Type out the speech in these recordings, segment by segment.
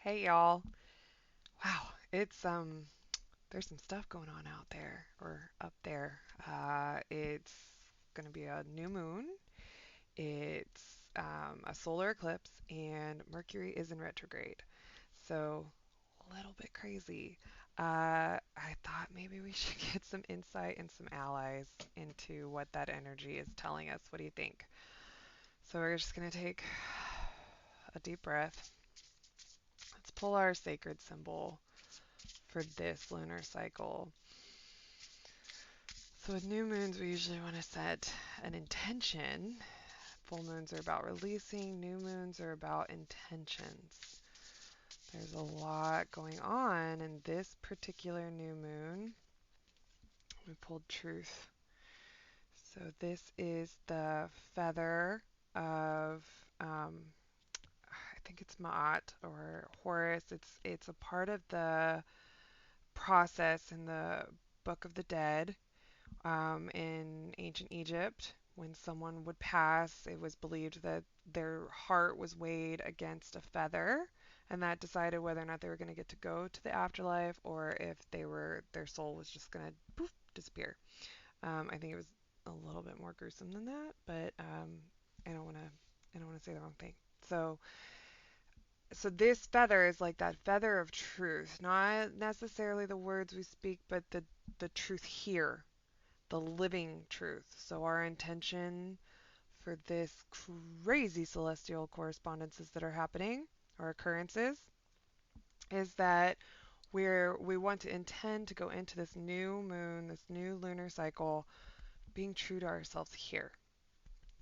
Hey y'all. Wow, it's there's some stuff going on out there or up there. It's gonna be a new moon. It's a solar eclipse and Mercury is in retrograde. So a little bit crazy. I thought maybe we should get some insight and some allies into what that energy is telling us. What do you think? So we're just gonna take a deep breath. Let's pull our sacred symbol for this lunar cycle. So with new moons, we usually want to set an intention. Full moons are about releasing, new moons are about intentions. There's a lot going on in this particular new moon. We pulled truth. So this is the feather of, I think it's Ma'at or Horus. It's a part of the process in the Book of the Dead. In ancient Egypt, when someone would pass, it was believed that their heart was weighed against a feather, and that decided whether or not they were going to get to go to the afterlife or if their soul was just going to poof disappear. I think it was a little bit more gruesome than that, but I don't want to say the wrong thing. So so this feather is like that feather of truth, not necessarily the words we speak, but the truth here, the living truth. So our intention for this crazy celestial correspondences that are happening or occurrences is that we want to intend to go into this new moon, this new lunar cycle, being true to ourselves here.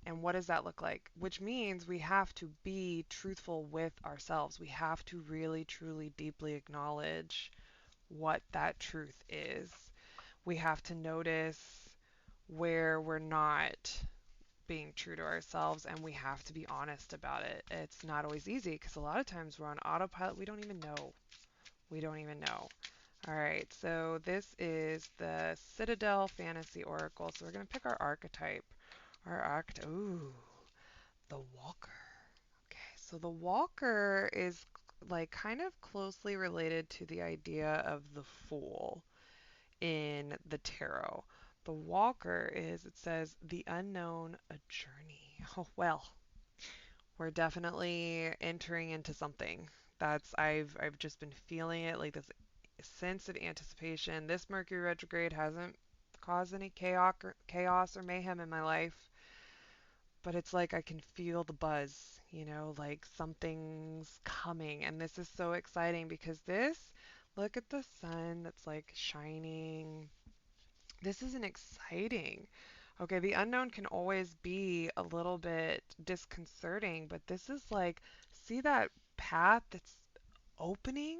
And what does that look like? Which means we have to be truthful with ourselves. We have to really, truly, deeply acknowledge what that truth is. We have to notice where we're not being true to ourselves and we have to be honest about it. It's not always easy because a lot of times we're on autopilot. We don't even know. We don't even know. All right, so this is the Citadel Fantasy Oracle. So we're going to pick our archetype. Our archetype, ooh, the Walker. Okay, so the Walker is like kind of closely related to the idea of the Fool in the tarot. The Walker is, it says, the unknown, a journey. Oh, well, we're definitely entering into something. I've just been feeling it, like this sense of anticipation. This Mercury retrograde hasn't caused any chaos or mayhem in my life, but it's like I can feel the buzz, like something's coming. And this is so exciting because look at the sun that's like shining. This isn't exciting. Okay, the unknown can always be a little bit disconcerting, but this is like, see that path that's opening?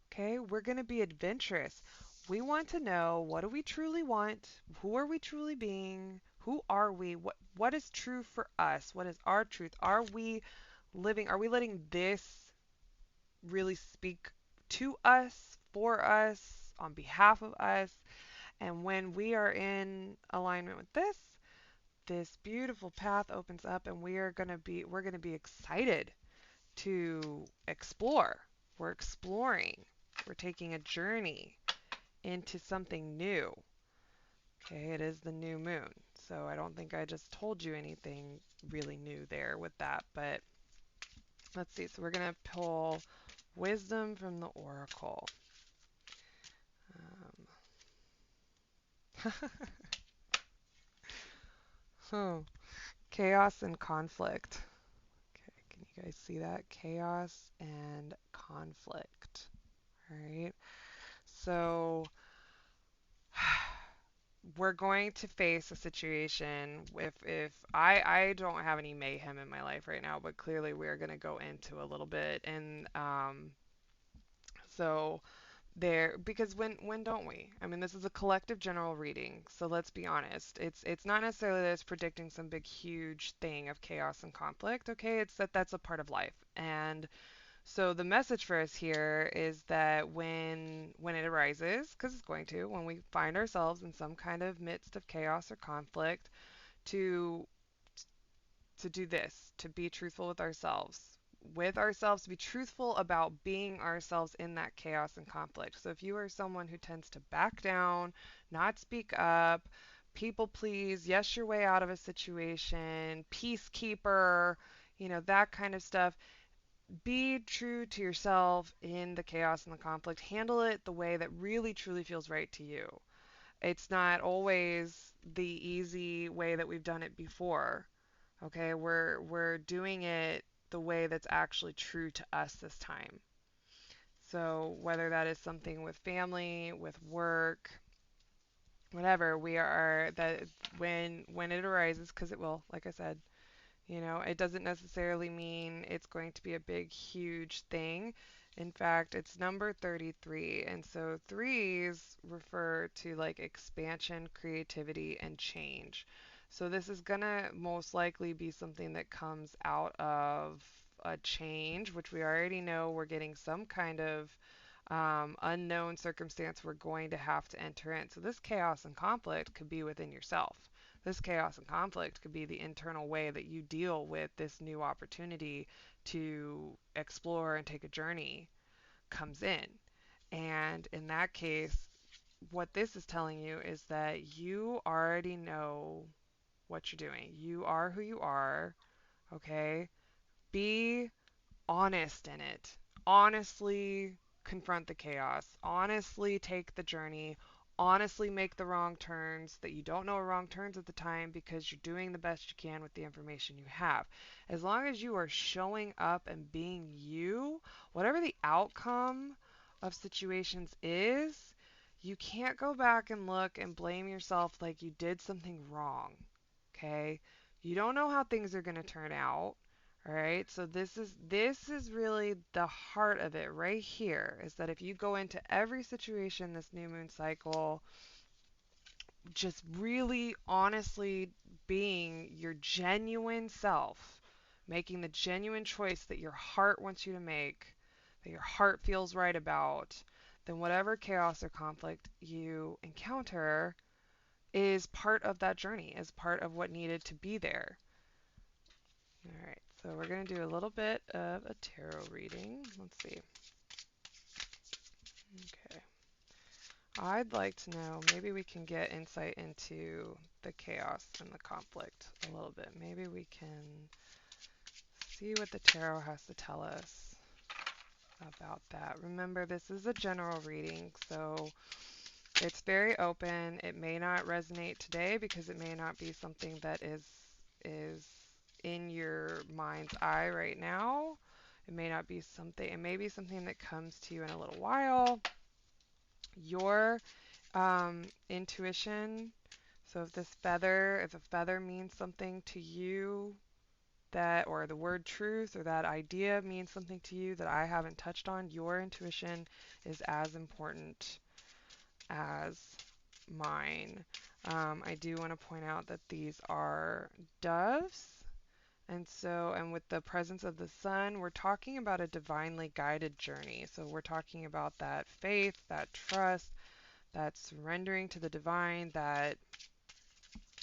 Okay, we're going to be adventurous. We want to know, what do we truly want? Who are we truly being? Who are we? What is true for us? What is our truth? Are we letting this really speak to us, for us, on behalf of us? And when we are in alignment with this beautiful path opens up and we're going to be excited to explore. We're exploring. We're taking a journey into something new. Okay, it is the new moon. So I don't think I just told you anything really new there with that, but let's see. So we're going to pull wisdom from the oracle. Um, oh, chaos and conflict. Okay, can you guys see that? Chaos and conflict. All right. So we're going to face a situation if I don't have any mayhem in my life right now, but clearly we're going to go into a little bit and so there because when don't we? I mean, this is a collective general reading, so let's be honest. It's not necessarily that it's predicting some big huge thing of chaos and conflict, okay? It's that that's a part of life. And so the message for us here is that when it arises, because it's going to, when we find ourselves in some kind of midst of chaos or conflict, to to do this, to be truthful with ourselves. with ourselves, to be truthful about being ourselves in that chaos and conflict. So if you are someone who tends to back down, not speak up, people please, yes your way out of a situation, peacekeeper, that kind of stuff, be true to yourself in the chaos and the conflict. Handle it the way that really truly feels right to you. It's not always the easy way that we've done it before. Okay, we're doing it the way that's actually true to us this time. So whether that is something with family, with work, whatever, we are that when it arises, because it will, like I said, it doesn't necessarily mean it's going to be a big, huge thing. In fact, it's number 33. And so threes refer to like expansion, creativity, and change. So this is going to most likely be something that comes out of a change, which we already know we're getting some kind of unknown circumstance we're going to have to enter in. So this chaos and conflict could be within yourself. This chaos and conflict could be the internal way that you deal with this new opportunity to explore and take a journey comes in. And in that case, what this is telling you is that you already know what you're doing. You are who you are, okay? Be honest in it. Honestly confront the chaos. Honestly take the journey. Honestly make the wrong turns that you don't know are wrong turns at the time because you're doing the best you can with the information you have. As long as you are showing up and being you, whatever the outcome of situations is, you can't go back and look and blame yourself like you did something wrong. Okay? You don't know how things are going to turn out. All right, so this is really the heart of it right here is that if you go into every situation this new moon cycle just really honestly being your genuine self, making the genuine choice that your heart wants you to make, that your heart feels right about, then whatever chaos or conflict you encounter is part of that journey, is part of what needed to be there. All right, so we're going to do a little bit of a tarot reading. Let's see. Okay. I'd like to know, maybe we can get insight into the chaos and the conflict a little bit. Maybe we can see what the tarot has to tell us about that. Remember, this is a general reading, so it's very open. It may not resonate today because it may not be something that is in your mind's eye right now. It may not be something, it may be something that comes to you in a little while. Your intuition. So if a feather means something to you that, or the word truth or that idea means something to you that I haven't touched on, your intuition is as important as mine. I do want to point out that these are doves. And with the presence of the sun, we're talking about a divinely guided journey. So we're talking about that faith, that trust, that surrendering to the divine, that,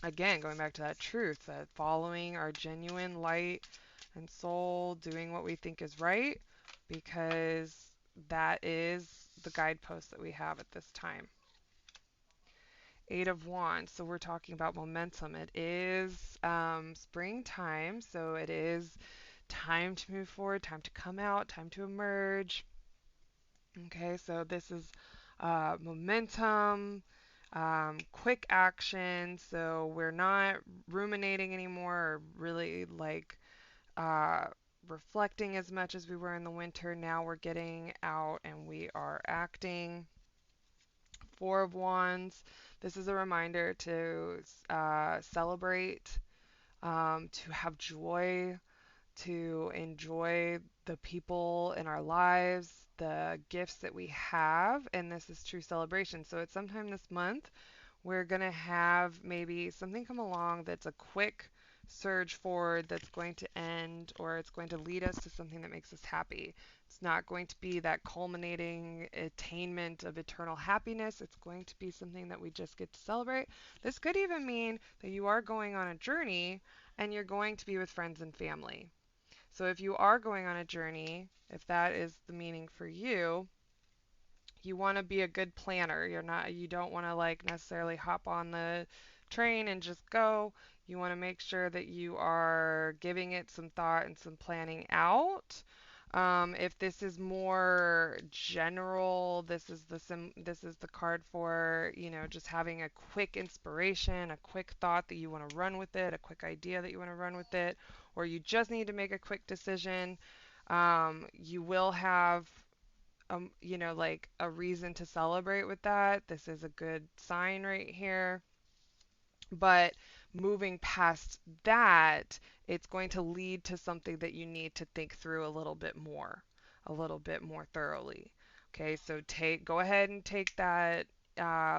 again, going back to that truth, that following our genuine light and soul, doing what we think is right, because that is the guidepost that we have at this time. Eight of Wands. So we're talking about momentum. It is springtime, so it is time to move forward, time to come out, time to emerge. Okay, so this is momentum, quick action. So we're not ruminating anymore or really like uh, reflecting as much as we were in the winter. Now we're getting out and we are acting. Four of Wands. This is a reminder to celebrate, to have joy, to enjoy the people in our lives, the gifts that we have, and this is true celebration. So at some time this month, we're going to have maybe something come along that's a quick surge forward that's going to end, or it's going to lead us to something that makes us happy. It's not going to be that culminating attainment of eternal happiness. It's going to be something that we just get to celebrate. This could even mean that you are going on a journey and you're going to be with friends and family. So if you are going on a journey, if that is the meaning for you, you want to be a good planner. You don't want to like necessarily hop on the train and just go. You want to make sure that you are giving it some thought and some planning out. If this is more general, this is the card for, just having a quick inspiration, a quick thought that you want to run with it, a quick idea that you want to run with it, or you just need to make a quick decision. You will have like a reason to celebrate with that. This is a good sign right here. But moving past that, it's going to lead to something that you need to think through a little bit more thoroughly. Okay, so go ahead and take that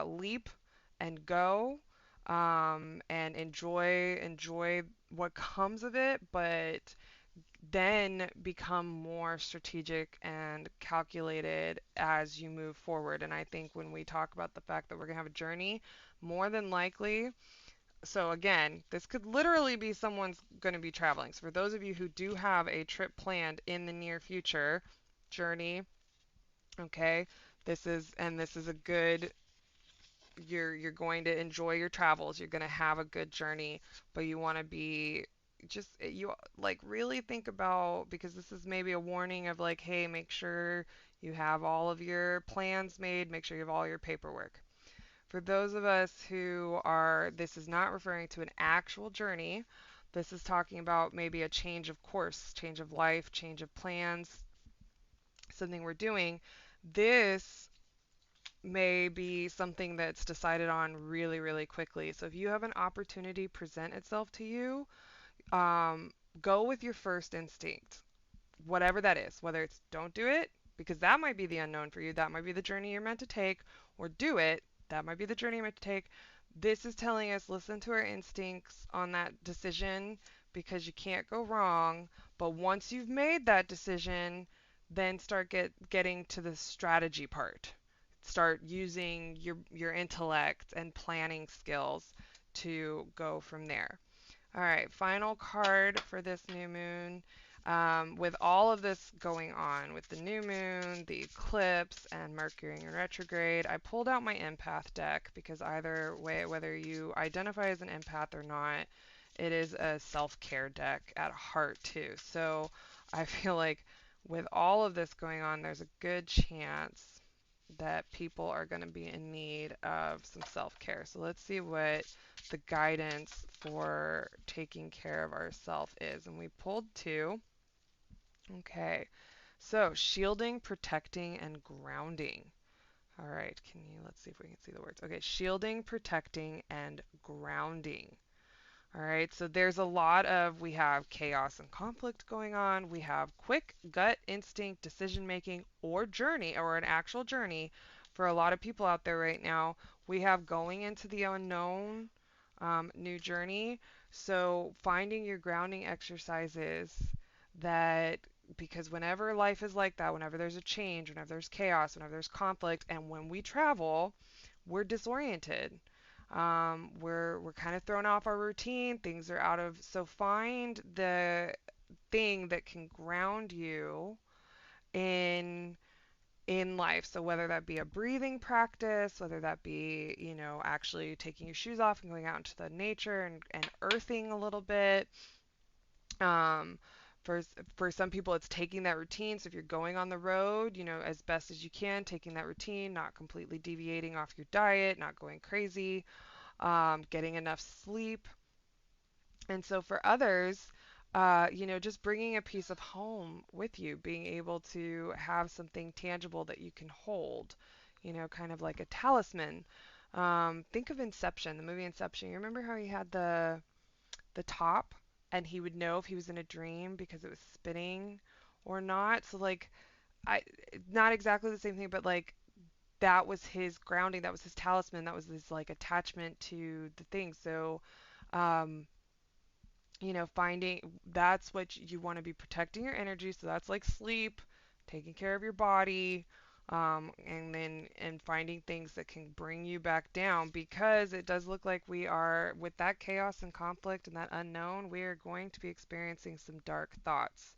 leap and go, and enjoy what comes of it, but then become more strategic and calculated as you move forward. And I think when we talk about the fact that we're going to have a journey, more than likely, so again, this could literally be someone's going to be traveling. So for those of you who do have a trip planned in the near future, journey, okay, this is a good you're going to enjoy your travels. You're going to have a good journey, but you want to be just you like really think about, because this is maybe a warning of like, hey, make sure you have all of your plans made, make sure you have all your paperwork. For those of us who are, this is not referring to an actual journey. This is talking about maybe a change of course, change of life, change of plans, something we're doing. This may be something that's decided on really, really quickly. So if you have an opportunity present itself to you, um, go with your first instinct, whatever that is, whether it's don't do it, because that might be the unknown for you, that might be the journey you're meant to take, or do it, that might be the journey you're meant to take. This is telling us listen to our instincts on that decision because you can't go wrong. But once you've made that decision, then start getting to the strategy part. Start using your intellect and planning skills to go from there. All right, final card for this new moon. With all of this going on, with the new moon, the eclipse, and Mercury in retrograde, I pulled out my empath deck because either way, whether you identify as an empath or not, it is a self-care deck at heart too. So I feel like with all of this going on, there's a good chance that people are going to be in need of some self-care. So let's see what the guidance for taking care of ourselves is. And we pulled two. Okay. So shielding, protecting, and grounding. All right. Let's see if we can see the words. Okay. Shielding, protecting, and grounding. All right, so there's a lot of, we have chaos and conflict going on. We have quick gut instinct decision making or journey or an actual journey for a lot of people out there right now. We have going into the unknown, new journey. So finding your grounding exercises that, because whenever life is like that, whenever there's a change, whenever there's chaos, whenever there's conflict, and when we travel, we're disoriented. We're kind of thrown off our routine. Things are out of, so find the thing that can ground you in life. So whether that be a breathing practice, whether that be, actually taking your shoes off and going out into the nature and earthing a little bit. Um, for some people, it's taking that routine. So if you're going on the road, as best as you can, taking that routine, not completely deviating off your diet, not going crazy, getting enough sleep. And so for others, just bringing a piece of home with you, being able to have something tangible that you can hold, kind of like a talisman. Think of Inception, the movie Inception. You remember how he had the top, and he would know if he was in a dream because it was spinning or not. So like, I not exactly the same thing, but like that was his grounding, that was his talisman, that was his like attachment to the thing. So, um, finding that's what you want to be protecting your energy. So that's like sleep, taking care of your body, and finding things that can bring you back down, because it does look like we are, with that chaos and conflict and that unknown, we are going to be experiencing some dark thoughts.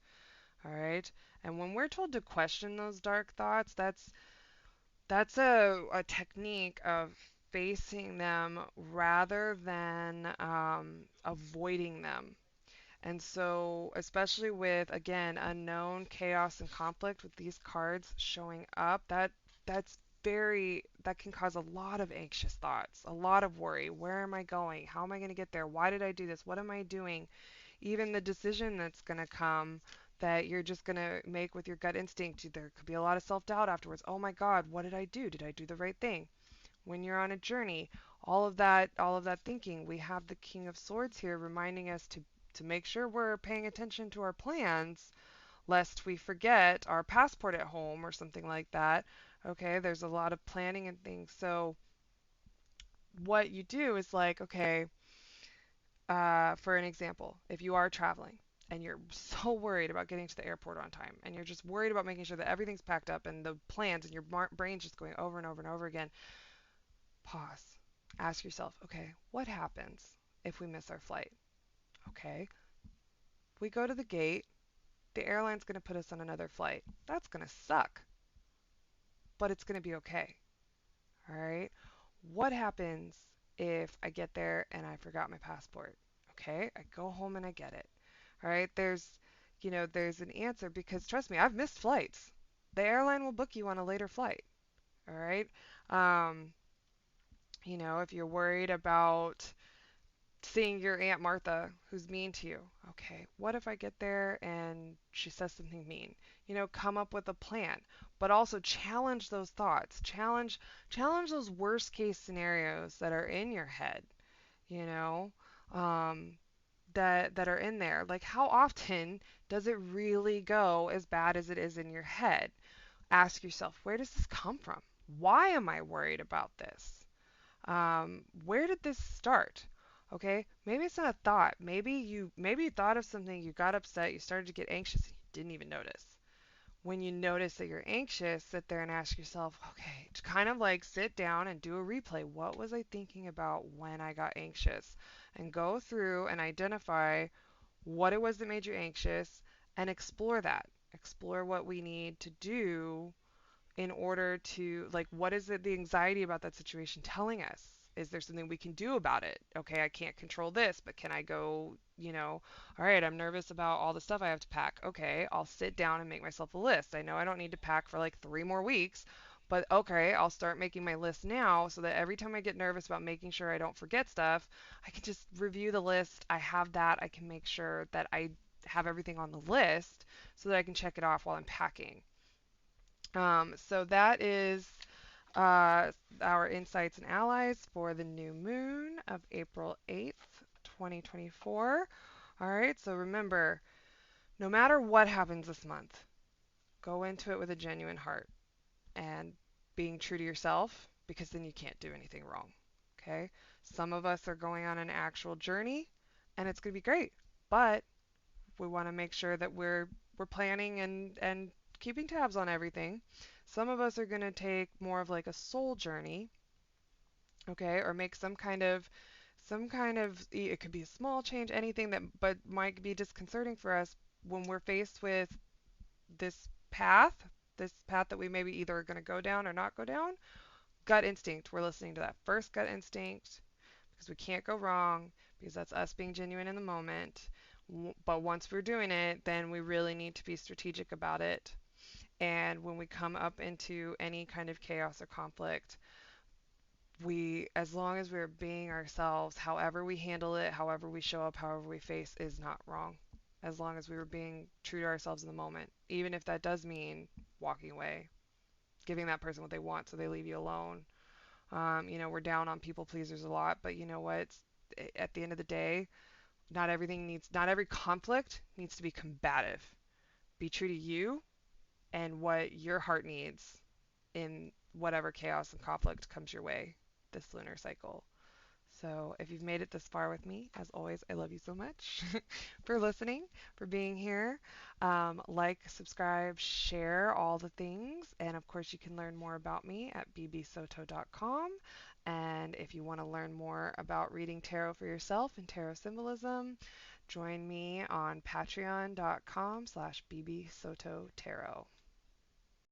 All right. And when we're told to question those dark thoughts, that's a technique of facing them rather than avoiding them. And so, especially with, again, unknown, chaos, and conflict, with these cards showing up, that can cause a lot of anxious thoughts, a lot of worry. Where am I going? How am I going to get there? Why did I do this? What am I doing? Even the decision that's going to come that you're just going to make with your gut instinct, there could be a lot of self-doubt afterwards. Oh my God, what did I do? Did I do the right thing? When you're on a journey, all of that thinking, we have the King of Swords here reminding us to make sure we're paying attention to our plans, lest we forget our passport at home or something like that. Okay, there's a lot of planning and things. So what you do is like, okay, for an example, if you are traveling and you're so worried about getting to the airport on time and you're just worried about making sure that everything's packed up and the plans and your brain's just going over and over and over again, pause. Ask yourself, okay, what happens if we miss our flight? Okay, we go to the gate, the airline's going to put us on another flight. That's going to suck, but it's going to be okay. All right. What happens if I get there and I forgot my passport? Okay, I go home and I get it. All right, there's an answer because trust me, I've missed flights. The airline will book you on a later flight. All right. Um, if you're worried about seeing your Aunt Martha who's mean to you. Okay, what if I get there and she says something mean? Come up with a plan, but also challenge those thoughts. Challenge those worst case scenarios that are in your head, you know, um, that are in there. Like how often does it really go as bad as it is in your head? Ask yourself, where does this come from? Why am I worried about this? Where did this start? Okay, maybe it's not a thought. Maybe you thought of something, you got upset, you started to get anxious, and you didn't even notice. When you notice that you're anxious, sit there and ask yourself, okay, to kind of like sit down and do a replay. What was I thinking about when I got anxious? And go through and identify what it was that made you anxious and explore that. Explore what we need to do in order to, like, what is it, the anxiety about that situation telling us? Is there something we can do about it? Okay, I can't control this, but can I go, all right, I'm nervous about all the stuff I have to pack. Okay, I'll sit down and make myself a list. I know I don't need to pack for like 3 more weeks, but okay, I'll start making my list now so that every time I get nervous about making sure I don't forget stuff, I can just review the list. I have that. I can make sure that I have everything on the list so that I can check it off while I'm packing. So that is our insights and allies for the new moon of April 8th, 2024. All right, so remember, no matter what happens this month, go into it with a genuine heart and being true to yourself because then you can't do anything wrong. Okay? Some of us are going on an actual journey and it's going to be great, but we want to make sure that we're planning and keeping tabs on everything. Some of us are going to take more of like a soul journey, okay, or make some kind of it could be a small change, anything that but might be disconcerting for us when we're faced with this path, this path that we maybe either are going to go down or not go down. Gut instinct, we're listening to that first gut instinct because we can't go wrong because that's us being genuine in the moment. But once we're doing it, then we really need to be strategic about it. And when we come up into any kind of chaos or conflict, as long as we're being ourselves, however we handle it, however we show up, however we face is not wrong. As long as we were being true to ourselves in the moment, even if that does mean walking away, giving that person what they want so they leave you alone. We're down on people pleasers a lot, but you know what? At the end of the day, not every conflict needs to be combative. Be true to you and what your heart needs in whatever chaos and conflict comes your way this lunar cycle. So, if you've made it this far with me, as always, I love you so much for listening, for being here. Like, subscribe, share all the things. And of course, you can learn more about me at bbsoto.com. And if you want to learn more about reading tarot for yourself and tarot symbolism, Join me on patreon.com/bbsototarot.